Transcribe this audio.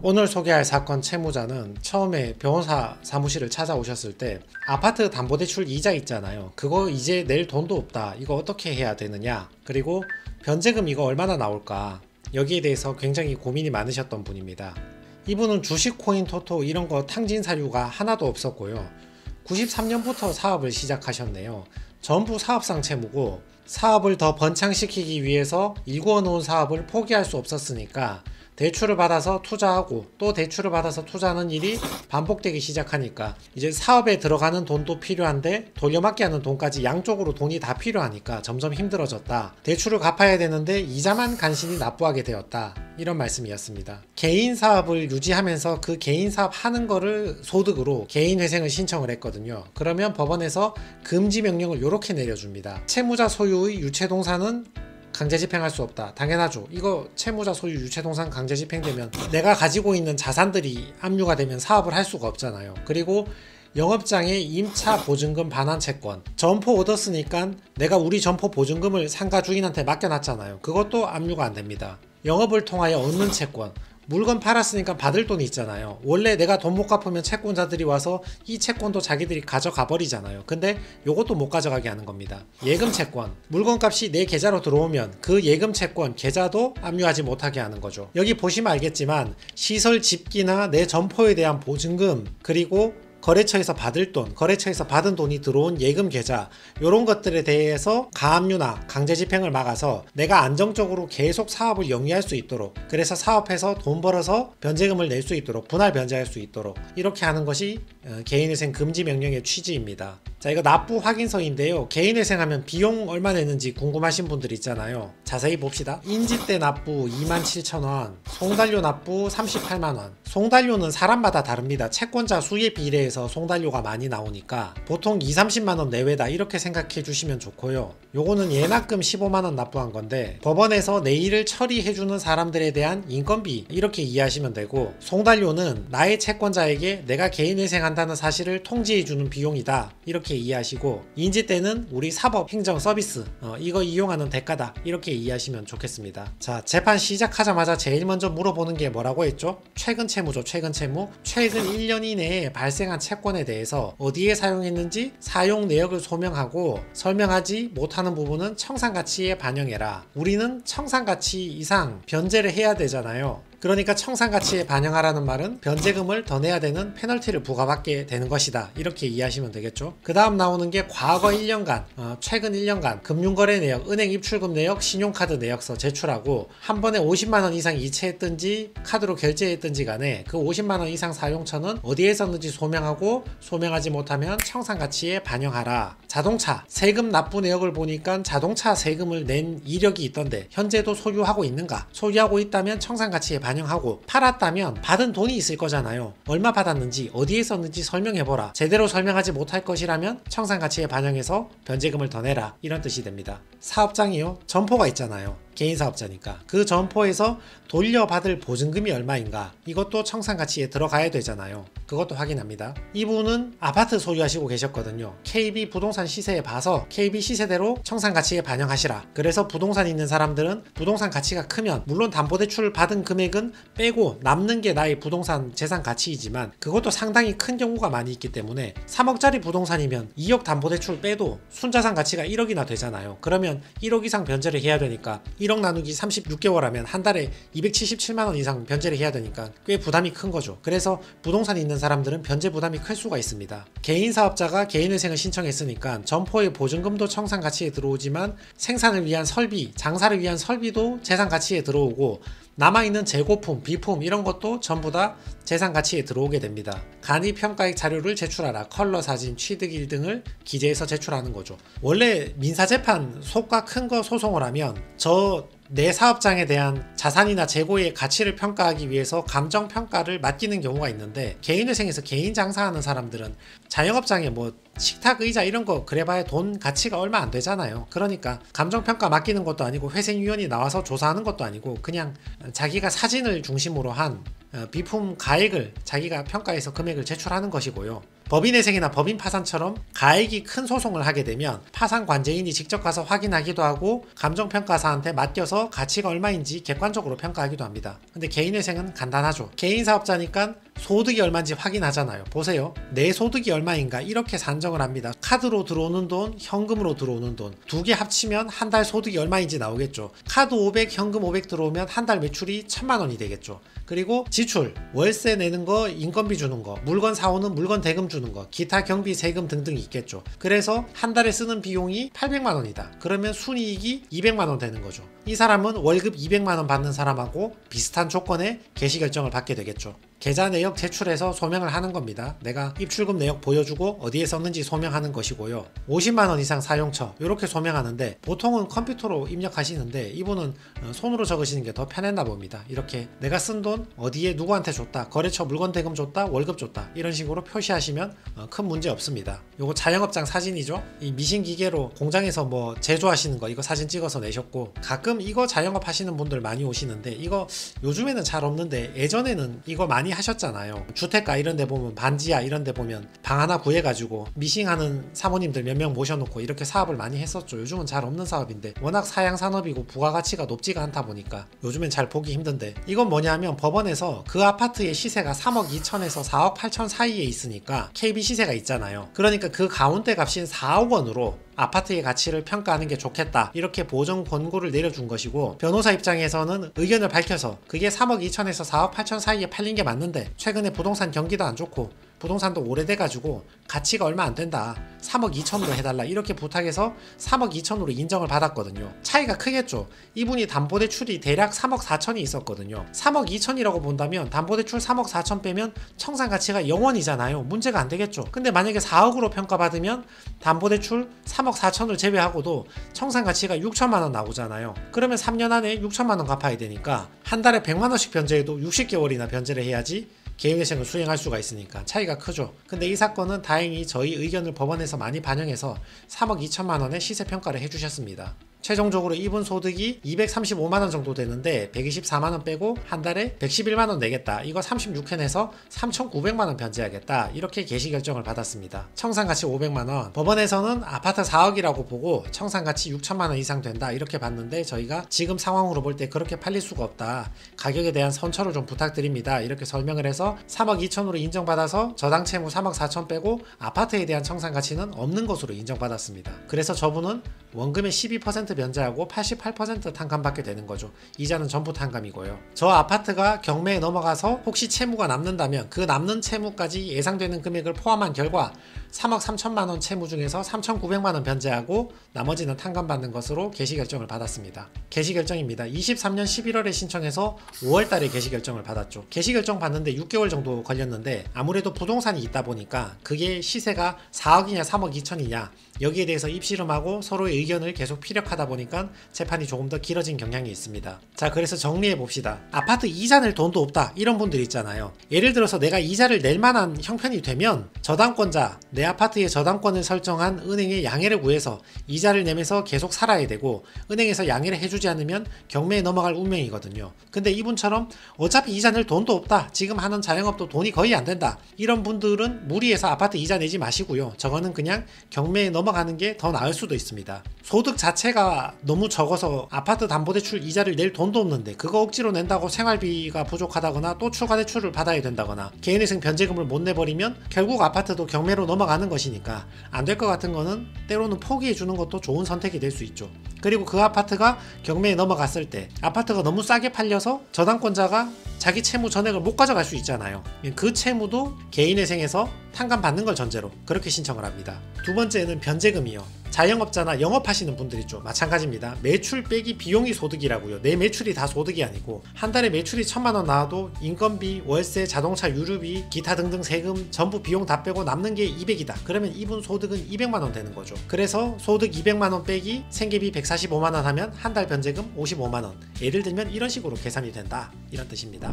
오늘 소개할 사건 채무자는 처음에 변호사 사무실을 찾아오셨을 때 아파트 담보대출 이자 있잖아요. 그거 이제 낼 돈도 없다. 이거 어떻게 해야 되느냐. 그리고 변제금 이거 얼마나 나올까. 여기에 대해서 굉장히 고민이 많으셨던 분입니다. 이분은 주식, 코인, 토토 이런 거 탕진 사유가 하나도 없었고요. 93년부터 사업을 시작하셨네요. 전부 사업상 채무고 사업을 더 번창시키기 위해서 일구어 놓은 사업을 포기할 수 없었으니까 대출을 받아서 투자하고 또 대출을 받아서 투자하는 일이 반복되기 시작하니까 이제 사업에 들어가는 돈도 필요한데 돌려막기 하는 돈까지 양쪽으로 돈이 다 필요하니까 점점 힘들어졌다. 대출을 갚아야 되는데 이자만 간신히 납부하게 되었다. 이런 말씀이었습니다. 개인 사업을 유지하면서 그 개인 사업 하는 거를 소득으로 개인회생을 신청을 했거든요. 그러면 법원에서 금지 명령을 이렇게 내려줍니다. 채무자 소유의 유체동산은 강제집행할 수 없다. 당연하죠. 이거 채무자 소유 유체동산 강제집행되면 내가 가지고 있는 자산들이 압류가 되면 사업을 할 수가 없잖아요. 그리고 영업장의 임차 보증금 반환 채권 점포 얻었으니까 내가 우리 점포 보증금을 상가 주인한테 맡겨놨잖아요. 그것도 압류가 안 됩니다. 영업을 통하여 얻는 채권 물건 팔았으니까 받을 돈이 있잖아요. 원래 내가 돈 못 갚으면 채권자들이 와서 이 채권도 자기들이 가져가 버리잖아요. 근데 요것도 못 가져가게 하는 겁니다. 예금 채권 물건값이 내 계좌로 들어오면 그 예금 채권 계좌도 압류하지 못하게 하는 거죠. 여기 보시면 알겠지만 시설 집기나 내 점포에 대한 보증금 그리고 거래처에서 받을 돈, 거래처에서 받은 돈이 들어온 예금 계좌 이런 것들에 대해서 가압류나 강제집행을 막아서 내가 안정적으로 계속 사업을 영위할 수 있도록 그래서 사업해서 돈 벌어서 변제금을 낼 수 있도록 분할 변제할 수 있도록 이렇게 하는 것이 개인회생 금지 명령의 취지입니다. 자, 이거 납부 확인서인데요. 개인회생하면 비용 얼마 내는지 궁금하신 분들 있잖아요. 자세히 봅시다. 인지대 납부 27,000원, 송달료 납부 38만원. 송달료는 사람마다 다릅니다. 채권자 수에 비례해서 송달료가 많이 나오니까 보통 2-30만원 내외다 이렇게 생각해 주시면 좋고요. 요거는 예납금 15만원 납부한 건데 법원에서 내 일을 처리해주는 사람들에 대한 인건비 이렇게 이해하시면 되고 송달료는 나의 채권자에게 내가 개인회생한다는 사실을 통지해주는 비용이다 이렇게 이해하시고 인지대는 우리 사법 행정 서비스 이거 이용하는 대가다 이렇게 이해하시면 좋겠습니다. 자, 재판 시작하자마자 제일 먼저 물어보는 게 뭐라고 했죠? 최근 채무죠. 최근 채무. 최근 1년 이내에 발생한 채권에 대해서 어디에 사용했는지 사용 내역을 소명하고 설명하지 못하는 부분은 청산가치에 반영해라. 우리는 청산가치 이상 변제를 해야 되잖아요. 그러니까 청산가치에 반영하라는 말은 변제금을 더 내야 되는 페널티를 부과받게 되는 것이다. 이렇게 이해하시면 되겠죠. 그 다음 나오는 게 과거 1년간, 최근 1년간 금융거래 내역, 은행 입출금 내역, 신용카드 내역서 제출하고 한 번에 50만원 이상 이체했든지 카드로 결제했든지 간에 그 50만원 이상 사용처는 어디에 썼는지 소명하고 소명하지 못하면 청산가치에 반영하라. 자동차, 세금 납부 내역을 보니까 자동차 세금을 낸 이력이 있던데 현재도 소유하고 있는가? 소유하고 있다면 청산가치에 반영하고 팔았다면 받은 돈이 있을 거잖아요. 얼마 받았는지 어디에 썼는지 설명해보라. 제대로 설명하지 못할 것이라면 청산가치에 반영해서 변제금을 더 내라. 이런 뜻이 됩니다. 사업장이요. 점포가 있잖아요. 개인사업자니까 그 점포에서 돌려받을 보증금이 얼마인가 이것도 청산가치에 들어가야 되잖아요. 그것도 확인합니다. 이분은 아파트 소유하시고 계셨거든요. KB 부동산 시세에 봐서 KB 시세대로 청산가치에 반영하시라. 그래서 부동산 있는 사람들은 부동산 가치가 크면 물론 담보대출을 받은 금액은 빼고 남는 게 나의 부동산 재산 가치이지만 그것도 상당히 큰 경우가 많이 있기 때문에 3억짜리 부동산이면 2억 담보대출 빼도 순자산 가치가 1억이나 되잖아요. 그러면 1억 이상 변제를 해야 되니까 1억 나누기 36개월 하면 한 달에 277만원 이상 변제를 해야 되니까 꽤 부담이 큰 거죠. 그래서 부동산이 있는 사람들은 변제 부담이 클 수가 있습니다. 개인 사업자가 개인회생을 신청했으니까 점포의 보증금도 청산가치에 들어오지만 생산을 위한 설비, 장사를 위한 설비도 재산가치에 들어오고 남아있는 재고품, 비품 이런 것도 전부 다 재산가치에 들어오게 됩니다. 간이평가액 자료를 제출하라. 컬러 사진, 취득일 등을 기재해서 제출하는 거죠. 원래 민사재판 속과 큰 거 소송을 하면 내 사업장에 대한 자산이나 재고의 가치를 평가하기 위해서 감정평가를 맡기는 경우가 있는데 개인회생에서 개인 장사하는 사람들은 자영업장에 뭐 식탁 의자 이런 거 그래봐야 돈 가치가 얼마 안 되잖아요. 그러니까 감정평가 맡기는 것도 아니고 회생위원이 나와서 조사하는 것도 아니고 그냥 자기가 사진을 중심으로 한 비품 가액을 자기가 평가해서 금액을 제출하는 것이고요. 법인회생이나 법인 파산처럼 가액이 큰 소송을 하게 되면 파산 관제인이 직접 가서 확인하기도 하고 감정평가사한테 맡겨서 가치가 얼마인지 객관적으로 평가하기도 합니다. 근데 개인회생은 간단하죠. 개인 사업자니까 소득이 얼마인지 확인하잖아요. 보세요. 내 소득이 얼마인가 이렇게 산정을 합니다. 카드로 들어오는 돈, 현금으로 들어오는 돈 두 개 합치면 한 달 소득이 얼마인지 나오겠죠. 카드 500, 현금 500 들어오면 한 달 매출이 1000만 원이 되겠죠. 그리고 지출, 월세 내는 거, 인건비 주는 거, 물건 사오는 물건 대금 주는 거, 기타 경비, 세금 등등 있겠죠. 그래서 한 달에 쓰는 비용이 800만 원이다. 그러면 순이익이 200만 원 되는 거죠. 이 사람은 월급 200만 원 받는 사람하고 비슷한 조건의 개시 결정을 받게 되겠죠. 계좌 내역 제출해서 소명을 하는 겁니다. 내가 입출금 내역 보여주고 어디에 썼는지 소명하는 것이고요. 50만 원 이상 사용처 이렇게 소명하는데 보통은 컴퓨터로 입력하시는데 이분은 손으로 적으시는 게 더 편했나 봅니다. 이렇게 내가 쓴 돈 어디에 누구한테 줬다, 거래처 물건 대금 줬다, 월급 줬다 이런 식으로 표시하시면 큰 문제 없습니다. 요거 자영업장 사진이죠. 이 미신기계로 공장에서 뭐 제조하시는 거 이거 사진 찍어서 내셨고, 가끔 이거 자영업 하시는 분들 많이 오시는데 이거 요즘에는 잘 없는데 예전에는 이거 많이 하셨잖아요. 주택가 이런 데 보면 반지하 이런 데 보면 방 하나 구해가지고 미싱하는 사모님들 몇 명 모셔놓고 이렇게 사업을 많이 했었죠. 요즘은 잘 없는 사업인데 워낙 사양 산업이고 부가가치가 높지가 않다 보니까 요즘엔 잘 보기 힘든데, 이건 뭐냐면 법원에서 그 아파트의 시세가 3억 2천에서 4억 8천 사이에 있으니까 KB 시세가 있잖아요. 그러니까 그 가운데 값인 4억 원으로 아파트의 가치를 평가하는 게 좋겠다 이렇게 보정 권고를 내려준 것이고, 변호사 입장에서는 의견을 밝혀서 그게 3억 2천에서 4억 8천 사이에 팔린 게 맞는데 최근에 부동산 경기도 안 좋고 부동산도 오래돼가지고 가치가 얼마 안 된다, 3억 2천으로 해달라 이렇게 부탁해서 3억 2천으로 인정을 받았거든요. 차이가 크겠죠. 이분이 담보대출이 대략 3억 4천이 있었거든요. 3억 2천이라고 본다면 담보대출 3억 4천 빼면 청산가치가 0원이잖아요. 문제가 안 되겠죠. 근데 만약에 4억으로 평가받으면 담보대출 3억 4천을 제외하고도 청산가치가 6천만 원 나오잖아요. 그러면 3년 안에 6천만 원 갚아야 되니까 한 달에 100만 원씩 변제해도 60개월이나 변제를 해야지 개인회생을 수행할 수가 있으니까 차이가 크죠. 근데 이 사건은 다행히 저희 의견을 법원에서 많이 반영해서 3억 2천만 원의 시세평가를 해주셨습니다. 최종적으로 이분 소득이 235만 원 정도 되는데 124만 원 빼고 한 달에 111만 원 내겠다, 이거 36회 내서 3,900만 원 변제하겠다 이렇게 개시 결정을 받았습니다. 청산가치 500만 원, 법원에서는 아파트 4억이라고 보고 청산가치 6천만 원 이상 된다 이렇게 봤는데, 저희가 지금 상황으로 볼 때 그렇게 팔릴 수가 없다, 가격에 대한 선처를 좀 부탁드립니다 이렇게 설명을 해서 3억 2천으로 인정받아서 저당 채무 3억 4천 빼고 아파트에 대한 청산가치는 없는 것으로 인정받았습니다. 그래서 저분은 원금의 12% 변제하고 88% 탕감받게 되는 거죠. 이자는 전부 탕감이고요. 저 아파트가 경매에 넘어가서 혹시 채무가 남는다면 그 남는 채무까지 예상되는 금액을 포함한 결과 3억 3천만 원 채무 중에서 3,900만 원 변제하고 나머지는 탕감받는 것으로 개시 결정을 받았습니다. 개시 결정입니다. 23년 11월에 신청해서 5월 달에 개시 결정을 받았죠. 개시 결정 받는데 6개월 정도 걸렸는데 아무래도 부동산이 있다 보니까 그게 시세가 4억이냐 3억 2천이냐 여기에 대해서 입씨름하고 서로의 의견을 계속 피력하다 보니까 재판이 조금 더 길어진 경향이 있습니다. 자, 그래서 정리해 봅시다. 아파트 이자 낼 돈도 없다 이런 분들 있잖아요. 예를 들어서 내가 이자를 낼 만한 형편이 되면 저당권자, 내 아파트의 저당권을 설정한 은행에 양해를 구해서 이자를 내면서 계속 살아야 되고, 은행에서 양해를 해주지 않으면 경매에 넘어갈 운명이거든요. 근데 이분처럼 어차피 이자 낼 돈도 없다, 지금 하는 자영업도 돈이 거의 안 된다, 이런 분들은 무리해서 아파트 이자 내지 마시고요. 저거는 그냥 경매에 넘어가는 게 더 나을 수도 있습니다. 소득 자체가 너무 적어서 아파트 담보대출 이자를 낼 돈도 없는데 그거 억지로 낸다고 생활비가 부족하다거나 또 추가 대출을 받아야 된다거나 개인회생 변제금을 못 내버리면 결국 아파트도 경매로 넘어가는 것이니까 안 될 것 같은 거는 때로는 포기해 주는 것도 좋은 선택이 될 수 있죠. 그리고 그 아파트가 경매에 넘어갔을 때 아파트가 너무 싸게 팔려서 저당권자가 자기 채무 전액을 못 가져갈 수 있잖아요. 그 채무도 개인회생에서 탕감받는 걸 전제로 그렇게 신청을 합니다. 두 번째는 변제금이요. 자영업자나 영업하시는 분들 있죠. 마찬가지입니다. 매출 빼기 비용이 소득이라고요. 내 매출이 다 소득이 아니고 한 달에 매출이 1,000만 원 나와도 인건비, 월세, 자동차 유류비, 기타 등등 세금 전부 비용 다 빼고 남는 게 200이다. 그러면 이분 소득은 200만 원 되는 거죠. 그래서 소득 200만 원 빼기 생계비 145만 원 하면 한 달 변제금 55만 원. 예를 들면 이런 식으로 계산이 된다. 이런 뜻입니다.